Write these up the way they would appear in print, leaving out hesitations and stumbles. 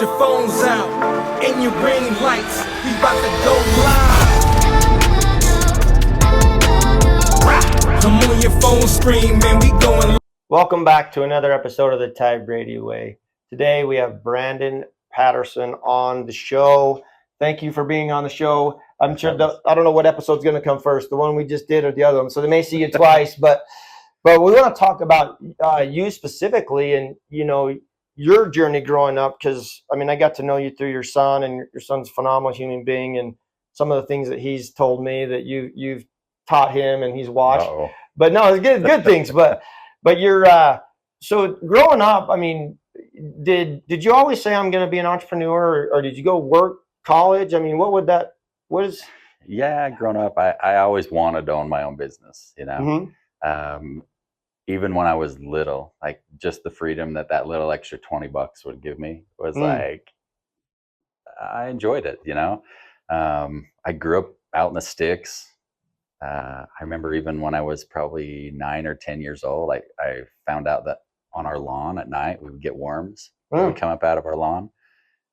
your phones out and your ring lights. We about to go live. Come on your phone screen, man, we going. Welcome back to another episode of the Ty Brady Way. Today we have Brandon Patterson on the show. Thank you for being on the show. I'm sure I don't know what episode's going to come first, the one we just did or the other one. So they may see you twice, but we want to talk about you specifically and your journey growing up, because I got to know you through your son, and your son's a phenomenal human being, and some of the things that he's told me that you've taught him and he's watched. Uh-oh. But no, it's good things. But you're so growing up. Did you always say I'm going to be an entrepreneur, or did you go work college? What is? Yeah, growing up, I always wanted to own my own business. Mm-hmm. Even when I was little, like just the freedom that little extra $20 would give me was like, I enjoyed it. I grew up out in the sticks. I remember even when I was probably 9 or 10 years old, I found out that on our lawn at night, we would get worms that would come up out of our lawn.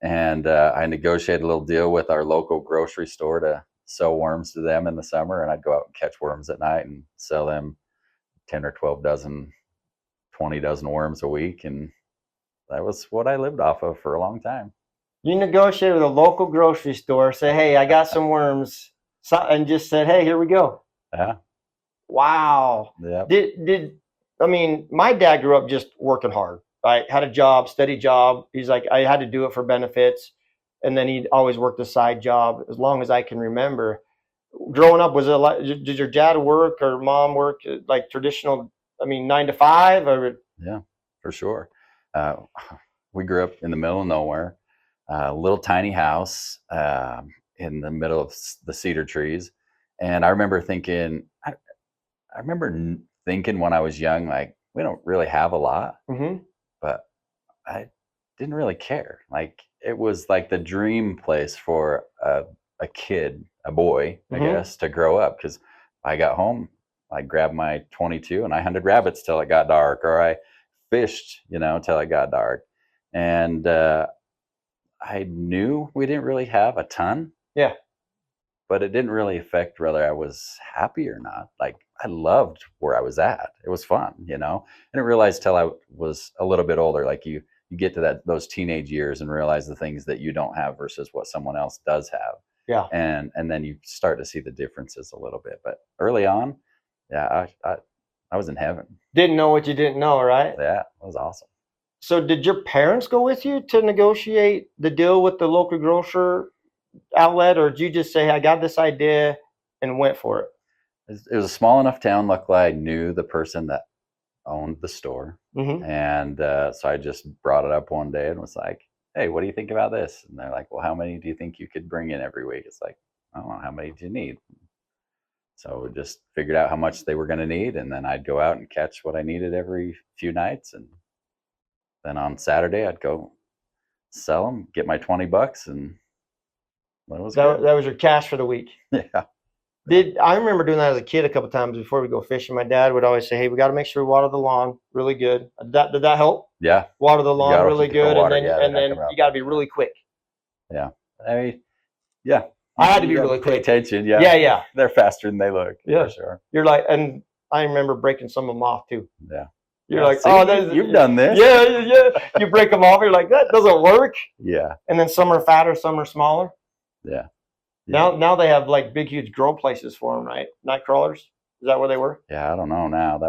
And I negotiated a little deal with our local grocery store to sell worms to them in the summer. And I'd go out and catch worms at night and sell them 10 or 12 dozen, 20 dozen worms a week. And that was what I lived off of for a long time. You negotiated with a local grocery store, say, hey, I got some worms, and just said, hey, here we go. Yeah. Wow. Yeah. My dad grew up just working hard, right? Had a job, steady job. He's like, I had to do it for benefits. And then he'd always worked a side job as long as I can remember. Growing up, was it did your dad work or mom work like traditional, 9 to 5? Or? Yeah, for sure. We grew up in the middle of nowhere, a little tiny house in the middle of the cedar trees. And I remember thinking, when I was young, like, we don't really have a lot, but I didn't really care. Like, it was like the dream place for a kid, a boy, I guess, to grow up. Because I got home, I grabbed my 22 and I hunted rabbits till it got dark, or I fished, till it got dark. And I knew we didn't really have a ton. Yeah. But it didn't really affect whether I was happy or not. Like, I loved where I was at. It was fun, I didn't realize till I was a little bit older, like you get to those teenage years and realize the things that you don't have versus what someone else does have. Yeah. And then you start to see the differences a little bit. But early on, yeah, I was in heaven. Didn't know what you didn't know, right? Yeah, it was awesome. So did your parents go with you to negotiate the deal with the local grocer outlet, or did you just say, I got this idea and went for it? It was a small enough town. Luckily, I knew the person that owned the store. And so I just brought it up one day and was like, hey, what do you think about this? And they're like, well, how many do you think you could bring in every week? It's like, I don't know, how many do you need? So we just figured out how much they were going to need, and then I'd go out and catch what I needed every few nights, and then on Saturday I'd go sell them, get my $20, and that was your cash for the week. Yeah. I remember doing that as a kid a couple of times before we go fishing. My dad would always say, hey, we got to make sure we water the lawn really good. Did that help? Yeah. Water the lawn really good, water, and then you got to be really quick. Yeah. Yeah. I had to be really quick. Pay attention. Yeah. Yeah. They're faster than they look. Yeah. For sure. You're like, and I remember breaking some of them off too. Yeah. You're like, see, you've done this. Yeah. You break them off. You're like, that doesn't work. Yeah. And then some are fatter, some are smaller. Yeah. Now they have like big, huge grow places for them, right? Night crawlers. Is that where they were? Yeah, I don't know now.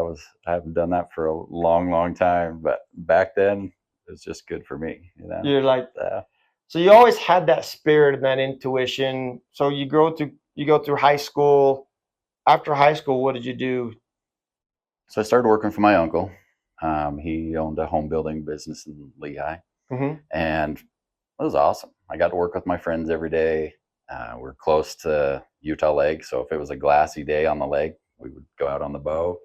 I haven't done that for a long, long time. But back then, it was just good for me. You're like, so you always had that spirit and that intuition. So you go through high school. After high school, what did you do? So I started working for my uncle. He owned a home building business in Lehigh, and it was awesome. I got to work with my friends every day. We're close to Utah Lake, so if it was a glassy day on the lake, we would go out on the boat.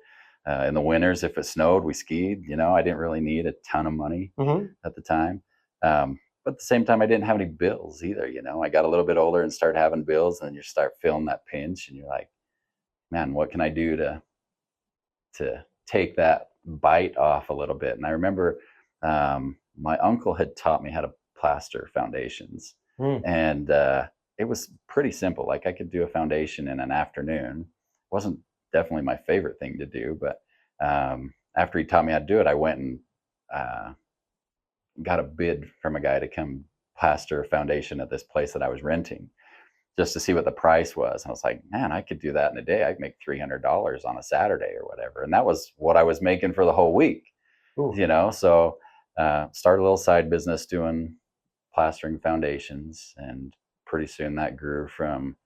In the winters, if it snowed, we skied. I didn't really need a ton of money at the time. But at the same time, I didn't have any bills either. I got a little bit older and started having bills, and then you start feeling that pinch, and you're like, man, what can I do to take that bite off a little bit? And I remember my uncle had taught me how to plaster foundations. Hmm. And it was pretty simple. Like I could do a foundation in an afternoon. Wasn't definitely my favorite thing to do, but after he taught me how to do it, I went and uh, got a bid from a guy to come plaster a foundation at this place that I was renting just to see what the price was. And I was like, man, I could do that in a day. I'd make $300 on a Saturday or whatever. And that was what I was making for the whole week, Ooh. So started a little side business doing plastering foundations. And pretty soon that grew from,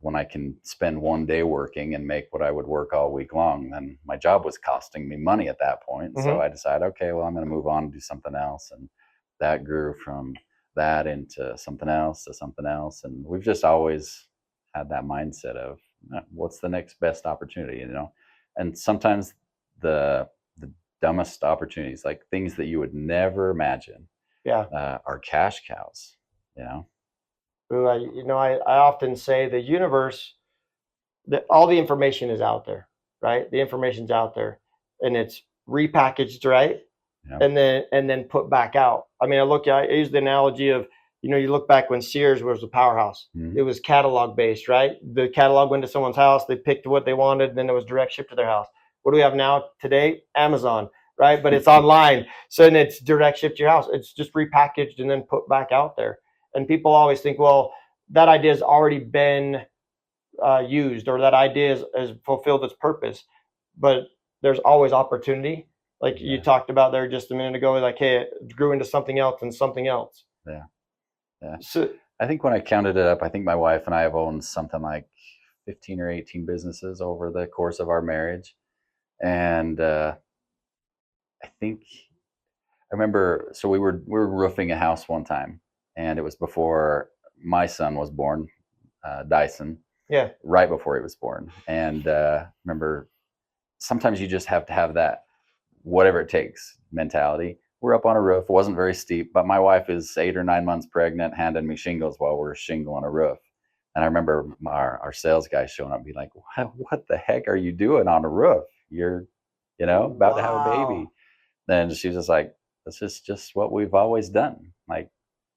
when I can spend one day working and make what I would work all week long, then my job was costing me money at that point. So Mhm. I decided, okay, well, I'm going to move on and do something else. And that grew from that into something else to something else. And we've just always had that mindset of what's the next best opportunity. And sometimes the dumbest opportunities, like things that you would never imagine, Yeah. are cash cows. Ooh, I often say the universe, that all the information is out there, right? The information's out there, and it's repackaged, right? Yeah. And then put back out. I use the analogy of, you look back when Sears was a powerhouse. Mhm. It was catalog based, right? The catalog went to someone's house, they picked what they wanted, and then it was direct shipped to their house. What do we have now today? Amazon, right? But it's online, so then it's direct shipped to your house. It's just repackaged and then put back out there. And people always think, well, that idea has already been used, or that idea has fulfilled its purpose. But there's always opportunity. Like you Yeah. talked about there just a minute ago, like, hey, it grew into something else and something else. Yeah. Yeah. So I think when I counted it up, I think my wife and I have owned something like 15 or 18 businesses over the course of our marriage. And I think I remember, so we were roofing a house one time, and it was before my son was born, Dyson, yeah, right before he was born. And remember, sometimes you just have to have that whatever it takes mentality. We're up on a roof. It wasn't very steep, but my wife is 8 or 9 months pregnant, handing me shingles while we're shingling a roof. And I remember our sales guy showing up and being like, what the heck are you doing on a roof? You're, about to have a baby. wow, Then she was just like, this is just what we've always done. Like,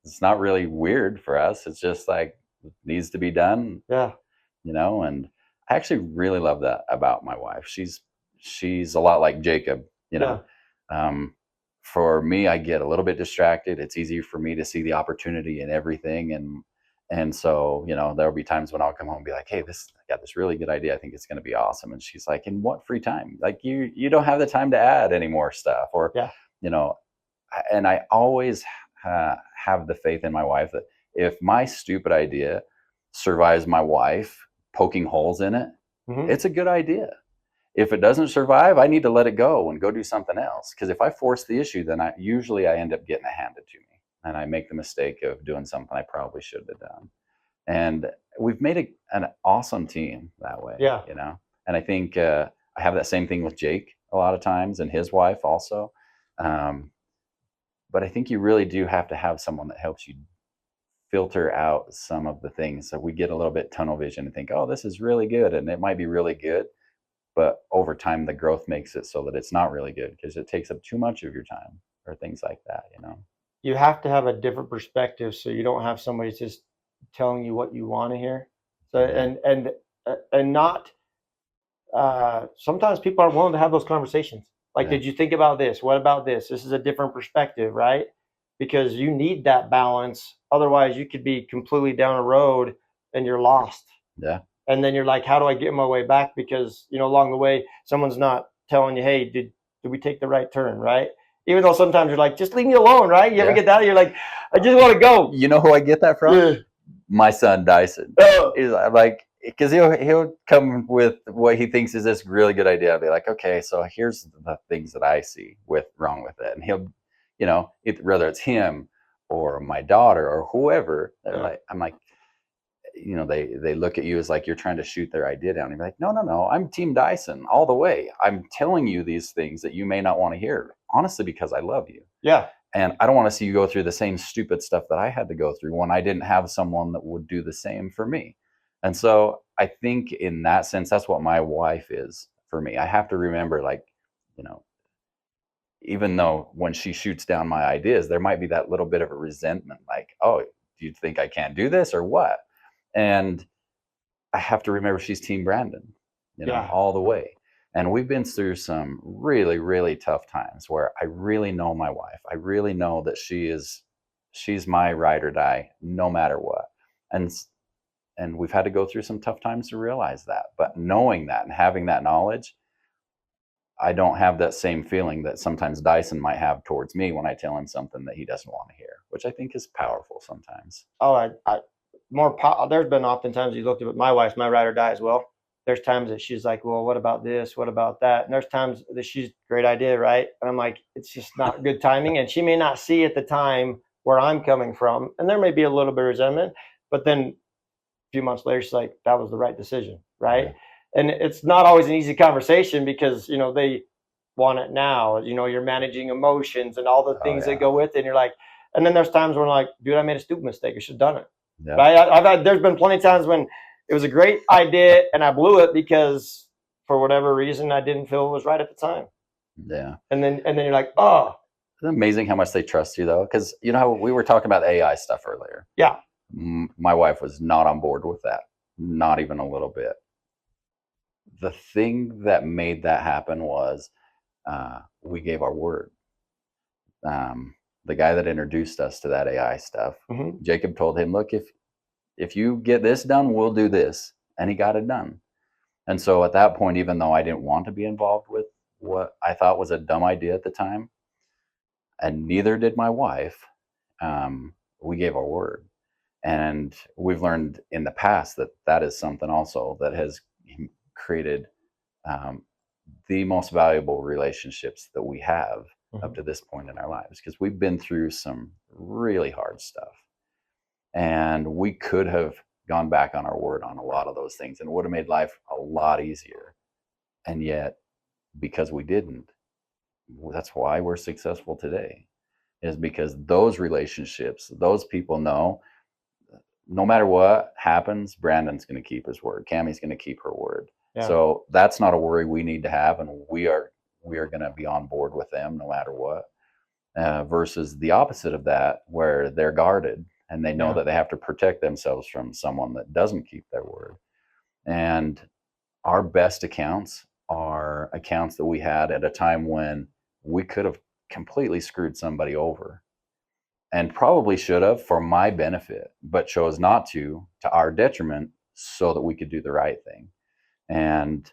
it's not really weird for us. It's just like, it needs to be done, yeah, and I actually really love that about my wife. She's a lot like Jacob, you yeah, know. Um, for me, I get a little bit distracted. It's easy for me to see the opportunity in everything, and so there'll be times when I'll come home and be like, hey, I got this really good idea. I think it's going to be awesome. And she's like, in what free time? Like you don't have the time to add any more stuff, or yeah, you know. And I always have the faith in my wife that if my stupid idea survives my wife poking holes in it, hmm, it's a good idea. If it doesn't survive, I need to let it go and go do something else. Because if I force the issue, then I end up getting it handed to me, and I make the mistake of doing something I probably should have done. And we've made an awesome team that way. yeah. And I think I have that same thing with Jake a lot of times, and his wife also. Um, but I think you really do have to have someone that helps you filter out some of the things. So we get a little bit tunnel vision and think, oh, this is really good. And it might be really good. But over time, the growth makes it so that it's not really good because it takes up too much of your time or things like that. You have to have a different perspective, so you don't have somebody just telling you what you want to hear. So Yeah. and not sometimes people aren't willing to have those conversations. Like, Yeah. did you think about this? What about this? This is a different perspective, right? Because you need that balance. Otherwise, you could be completely down a road and you're lost. Yeah. And then you're like, how do I get my way back? Because, along the way, someone's not telling you, hey, did we take the right turn, right? Even though sometimes you're like, just leave me alone, right? You ever Yeah. get that? You're like, I just want to go. You know who I get that from? Yeah. My son Dyson. Oh, He's like, because he'll come with what he thinks is this really good idea. I'll be like, okay, so here's the things that I see wrong with it, and he'll, whether it's him or my daughter or whoever, yeah. I'm like, they look at you as like you're trying to shoot their idea down. And you're like, no, no, no, I'm Team Dyson all the way. I'm telling you these things that you may not want to hear, honestly, because I love you. Yeah. And I don't want to see you go through the same stupid stuff that I had to go through when I didn't have someone that would do the same for me. And so I think in that sense, that's what my wife is for me. I have to remember, like, you know, even though when she shoots down my ideas, there might be that little bit of a resentment, like, oh, do you think I can't do this or what? And I have to remember she's Team Brandon, Yeah. all the way. And we've been through some really, really tough times where I really know my wife. I really know that she's my ride or die, no matter what. And and we've had to go through some tough times to realize that. But knowing that and having that knowledge, I don't have that same feeling that sometimes Dyson might have towards me when I tell him something that he doesn't want to hear, which I think is powerful sometimes. Oh, there's been oftentimes you looked at my wife's my ride or die as well. There's times that she's like, well, what about this? What about that? And there's times that she's great idea, right? And I'm like, it's just not good timing. And she may not see at the time where I'm coming from. And there may be a little bit of resentment, but then a few months later, she's like, that was the right decision, right? Yeah. And it's not always an easy conversation because, they want it now. You're managing emotions and all the Oh, things that yeah. go with it. And you're like, and then there's times where I'm like, dude, I made a stupid mistake. I should have done it. Yeah. Right? There's been plenty of times when it was a great idea and I blew it because for whatever reason I didn't feel it was right at the time. Yeah. And then you're like, oh, It's amazing how much they trust you, though, because how we were talking about AI stuff earlier. yeah, My wife was not on board with that, not even a little bit. The thing that made that happen was we gave our word. The guy that introduced us to that AI stuff, Jacob told him, look, if you get this done, we'll do this. And he got it done. And so at that point, even though I didn't want to be involved with what I thought was a dumb idea at the time, and neither did my wife, we gave our word. And we've learned in the past that that is something also that has created the most valuable relationships that we have up to this point in our lives, because we've been through some really hard stuff. And we could have gone back on our word on a lot of those things and it would have made life a lot easier. And yet, because we didn't, that's why we're successful today, is because those relationships, those people know no matter what happens, Brandon's going to keep his word. Cammie's going to keep her word. Yeah. So that's not a worry we need to have. And we are going to be on board with them no matter what. Versus the opposite of that, where they're guarded and they know that they have to protect themselves from someone that doesn't keep their word. And our best accounts are accounts that we had at a time when we could have completely screwed somebody over and probably should have for my benefit, but chose not to our detriment so that we could do the right thing. And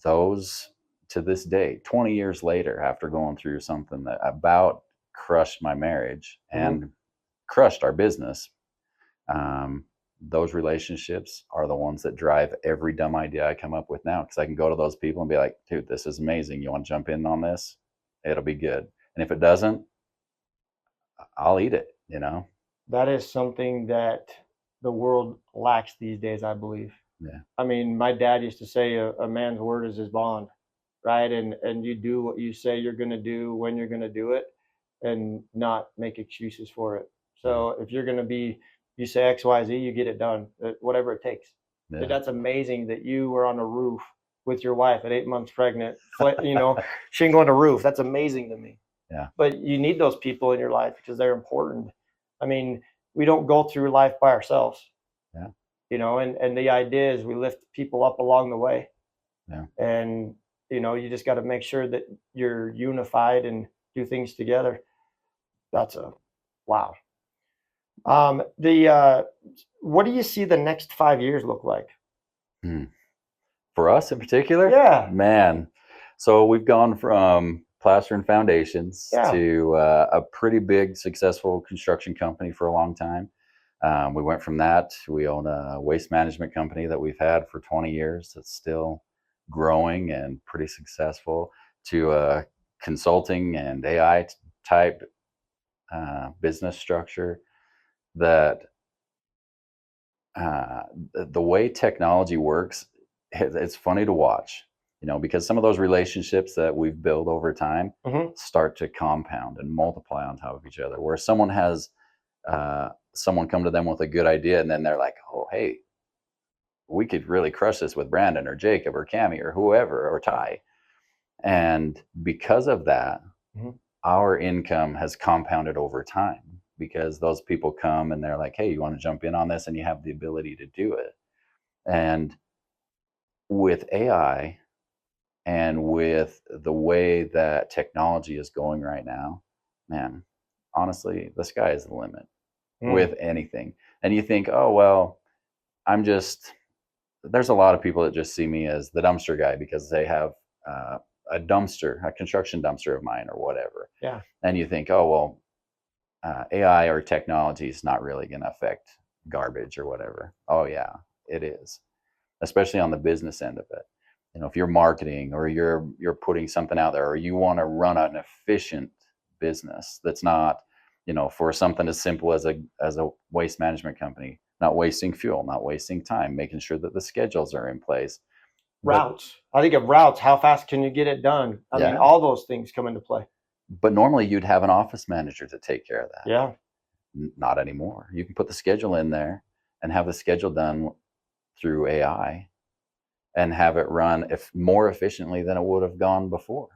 those, to this day, 20 years later, after going through something that about crushed my marriage and crushed our business, those relationships are the ones that drive every dumb idea I come up with now, because I can go to those people and be like, dude, this is amazing. You want to jump in on this? It'll be good. And if it doesn't, I'll eat it, That is something that the world lacks these days, I believe. Yeah. I mean, my dad used to say a man's word is his bond, right? And you do what you say you're going to do when you're going to do it and not make excuses for it. So if you're going to you say X, Y, Z, you get it done, whatever it takes. Yeah. That's amazing that you were on a roof with your wife at 8 months pregnant, shingling a roof. That's amazing to me. Yeah. But you need those people in your life because they're important. I mean, we don't go through life by ourselves. Yeah. And the idea is we lift people up along the way. Yeah. And, you just got to make sure that you're unified and do things together. That's wow. What do you see the next 5 years look like? For us in particular? Yeah. Man. So we've gone from plastering foundations to a pretty big, successful construction company for a long time. We went from that. We own a waste management company that we've had for 20 years. That's still growing and pretty successful, to a consulting and AI type business structure that the way technology works, it's funny to watch, because some of those relationships that we've built over time start to compound and multiply on top of each other, where someone has someone come to them with a good idea and then they're like, oh, hey, we could really crush this with Brandon or Jacob or Cammie or whoever or Ty. And because of that, our income has compounded over time because those people come and they're like, hey, you want to jump in on this? And you have the ability to do it. And with AI and with the way that technology is going right now, man, honestly, the sky is the limit with anything. And you think, oh, well, I'm just, there's a lot of people that just see me as the dumpster guy because they have a dumpster, a construction dumpster of mine or whatever. Yeah. And you think, oh, well, AI or technology is not really going to affect garbage or whatever. Oh, yeah, it is, especially on the business end of it. You know, if you're marketing or you're putting something out there, or you want to run an efficient business that's not, you know, for something as simple as a waste management company, not wasting fuel, not wasting time, making sure that the schedules are in place. Routes. I think of routes. How fast can you get it done? I mean, Yeah. all those things come into play. But normally you'd have an office manager to take care of that. Yeah. Not anymore. You can put the schedule in there and have the schedule done through AI and have it run more efficiently than it would have gone before,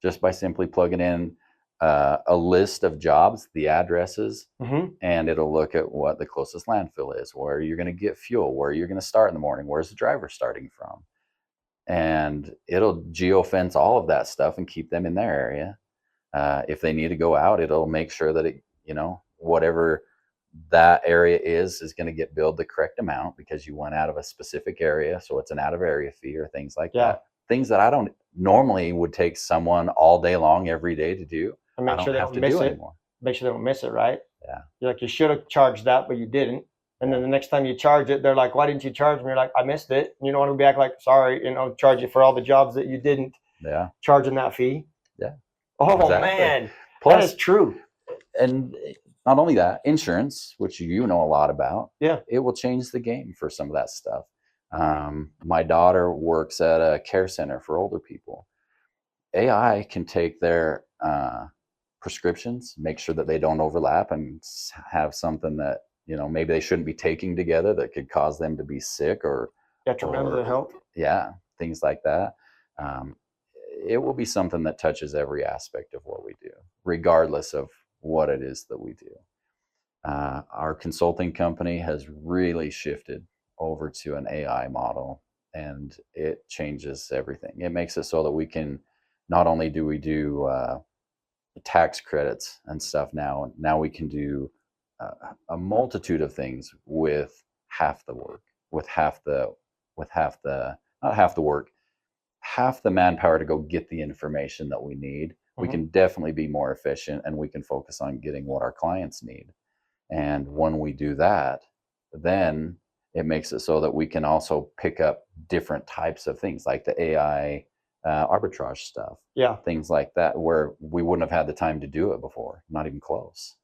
just by simply plugging in a list of jobs, the addresses, and it'll look at what the closest landfill is, where you're going to get fuel, where you're going to start in the morning, where's the driver starting from, and it'll geofence all of that stuff and keep them in their area. If they need to go out, it'll make sure that it, you know, whatever that area is going to get billed the correct amount because you went out of a specific area. So it's an out of area fee or things like that. Things that I don't normally would take someone all day long every day to do. And make I don't sure they have don't to miss do it. anymore. Make sure they don't miss it, right? Yeah. You're like, you should have charged that, but you didn't. And then the next time you charge it, they're like, why didn't you charge me? You're like, I missed it. And you don't want to be back like, sorry, you know, charge you for all the jobs that you didn't charging that fee. Yeah. Oh, exactly. Man. Plus, that is true. And not only that, insurance, which you know a lot about, it will change the game for some of that stuff. My daughter works at a care center for older people. AI can take their prescriptions, make sure that they don't overlap, and have something that, you know, maybe they shouldn't be taking together that could cause them to be sick or detrimental to health. Yeah, things like that. It will be something that touches every aspect of what we do, regardless of what it is that we do. Our consulting company has really shifted over to an AI model, and it changes everything. It makes it so that we can, not only do we do tax credits and stuff now we can do a multitude of things with half the work, with half the not half the work, half the manpower to go get the information that we need. We can definitely be more efficient, and we can focus on getting what our clients need. And when we do that, then it makes it so that we can also pick up different types of things like the AI arbitrage stuff. Yeah. Things like that, where we wouldn't have had the time to do it before, not even close.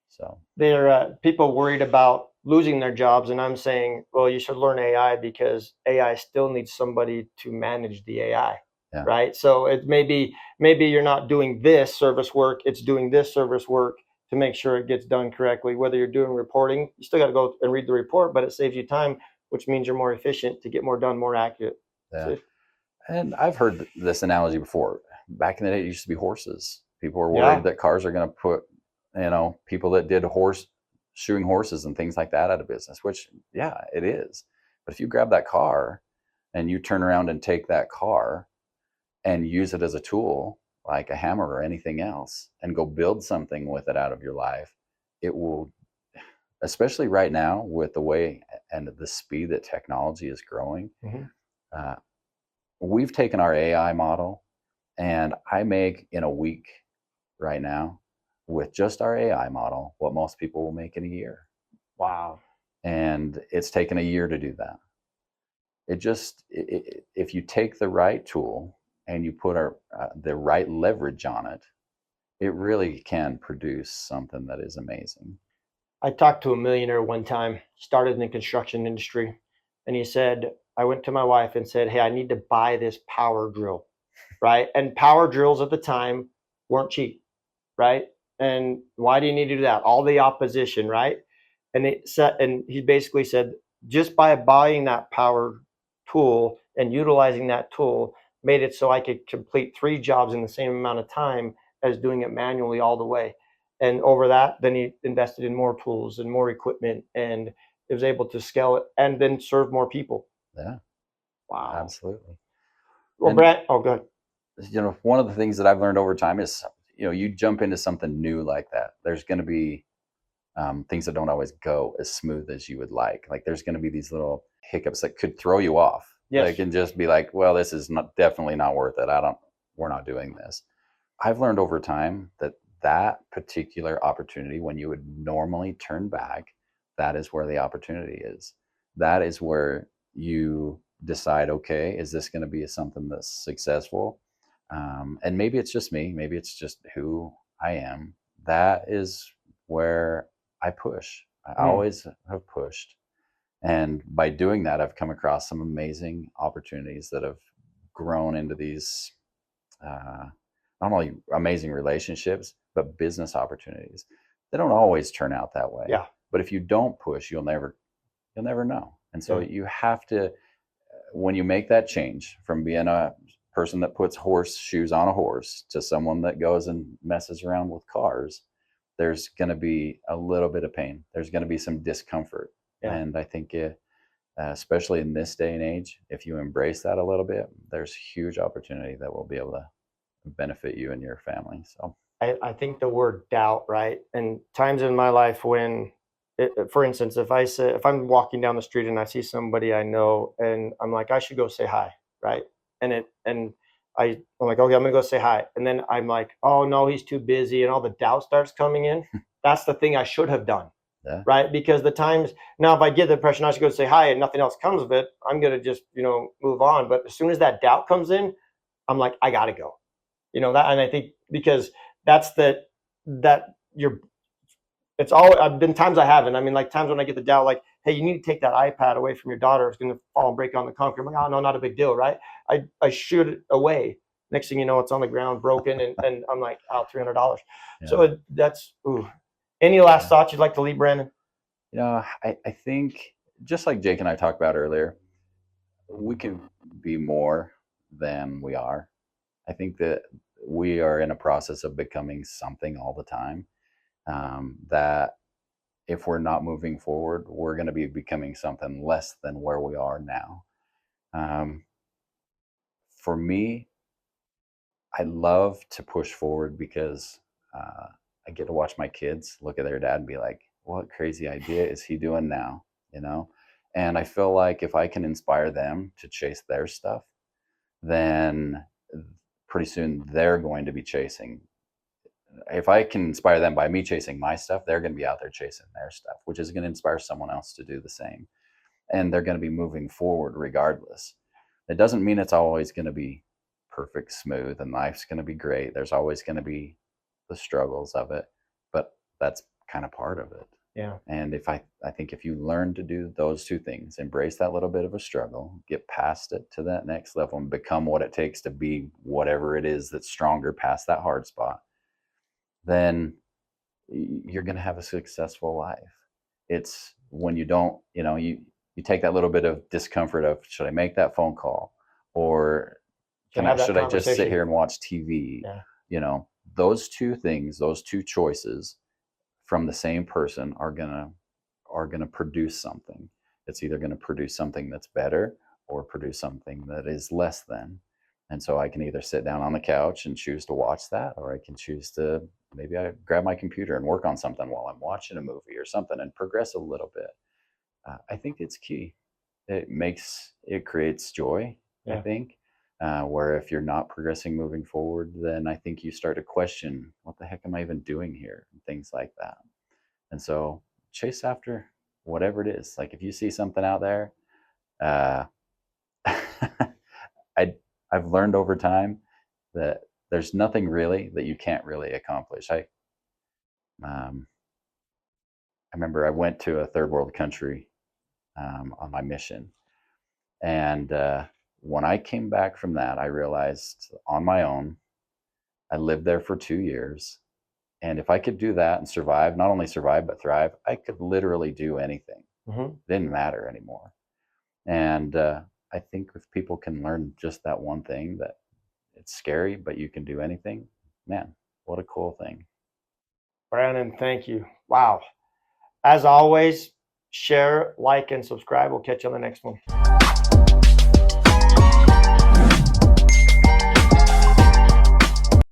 So there are people worried about losing their jobs, and I'm saying, well, you should learn AI because AI still needs somebody to manage the AI, right? So it maybe you're not doing this service work, it's doing this service work to make sure it gets done correctly. Whether you're doing reporting, you still got to go and read the report, but it saves you time, which means you're more efficient to get more done, more accurate. Yeah. And I've heard this analogy before. Back in the day, it used to be horses. People were worried that cars are going to put, you know, people that did shoeing horses and things like that out of business, which, yeah, it is. But if you grab that car and you turn around and take that car and use it as a tool, like a hammer or anything else, and go build something with it out of your life, it will, especially right now with the way and the speed that technology is growing. We've taken our AI model, and I make in a week right now with just our AI model what most people will make in a year. Wow. And it's taken a year to do that. If you take the right tool and you put the right leverage on it, it really can produce something that is amazing. I talked to a millionaire one time, started in the construction industry, and he said, I went to my wife and said, hey, I need to buy this power drill, right? And power drills at the time weren't cheap, right? And why do you need to do that? All the opposition, right? And he basically said, just by buying that power tool and utilizing that tool made it so I could complete 3 jobs in the same amount of time as doing it manually all the way. And over that, then he invested in more tools and more equipment, and was able to scale it and then serve more people. Yeah, Wow. absolutely. Well, And Brad, oh, good. one of the things that I've learned over time is, you jump into something new like that. There's going to be things that don't always go as smooth as you would like. Like there's going to be these little hiccups that could throw you off. Yes. They can just be like, well, this is definitely not worth it. We're not doing this. I've learned over time that particular opportunity, when you would normally turn back, that is where the opportunity is. That is where you decide, okay, is this going to be something that's successful? And maybe it's just me, maybe it's just who I am. That is where I push. I always have pushed. And by doing that, I've come across some amazing opportunities that have grown into these not only amazing relationships, but business opportunities. They don't always turn out that way. Yeah. But if you don't push, you'll never know. And so you have to, when you make that change from being a person that puts horseshoes on a horse to someone that goes and messes around with cars, there's going to be a little bit of pain. There's going to be some discomfort. Yeah. And I think especially in this day and age, if you embrace that a little bit, there's huge opportunity that will be able to benefit you and your family. So I think the word doubt, right? And times in my life when, for instance, if I'm walking down the street and I see somebody I know and I'm like, I should go say hi, right? And I'm like, okay, I'm gonna go say hi. And then I'm like, oh no, he's too busy, and all the doubt starts coming in. That's the thing I should have done. Yeah. Right? Because the times now, if I get the impression I should go say hi and nothing else comes of it, I'm gonna just, move on. But as soon as that doubt comes in, I'm like, I gotta go. That, and I think because that's that you're, it's all, I've been times I haven't. I mean, like times when I get the doubt, like, hey, you need to take that iPad away from your daughter. It's going to fall and break on the concrete. I'm like, oh no, not a big deal, right? I shoot it away. Next thing you know, it's on the ground, broken, and I'm like, oh, $300. Yeah. So that's, ooh. Any last thoughts you'd like to leave, Brandon? I think just like Jake and I talked about earlier, we can be more than we are. I think that we are in a process of becoming something all the time. That if we're not moving forward, we're going to be becoming something less than where we are now. For me, I love to push forward because I get to watch my kids look at their dad and be like, what crazy idea is he doing now? And I feel like if I can inspire them to chase their stuff, then pretty soon they're going to be chasing. If I can inspire them by me chasing my stuff, they're going to be out there chasing their stuff, which is going to inspire someone else to do the same. And they're going to be moving forward regardless. It doesn't mean it's always going to be perfect, smooth, and life's going to be great. There's always going to be the struggles of it, but that's kind of part of it. Yeah. And I think if you learn to do those two things, embrace that little bit of a struggle, get past it to that next level and become what it takes to be whatever it is that's stronger past that hard spot, then you're going to have a successful life. It's when you don't, you take that little bit of discomfort of, should I make that phone call, or should I just sit here and watch TV? Yeah. Those two things, those two choices from the same person are gonna produce something. It's either going to produce something that's better or produce something that is less than. And so I can either sit down on the couch and choose to watch that, or I can choose to maybe I grab my computer and work on something while I'm watching a movie or something and progress a little bit. I think it's key. It creates joy. Yeah. I think where if you're not progressing, moving forward, then I think you start to question, what the heck am I even doing here? And things like that. And so chase after whatever it is. Like if you see something out there, I've learned over time that there's nothing really that you can't really accomplish. I remember I went to a third world country on my mission, and when I came back from that, I realized on my own, I lived there for 2 years, and if I could do that and survive, not only survive but thrive, I could literally do anything. Mm-hmm. It didn't matter anymore. And I think if people can learn just that one thing, that it's scary, but you can do anything, man, what a cool thing. Brandon, thank you. Wow. As always, share, like, and subscribe. We'll catch you on the next one.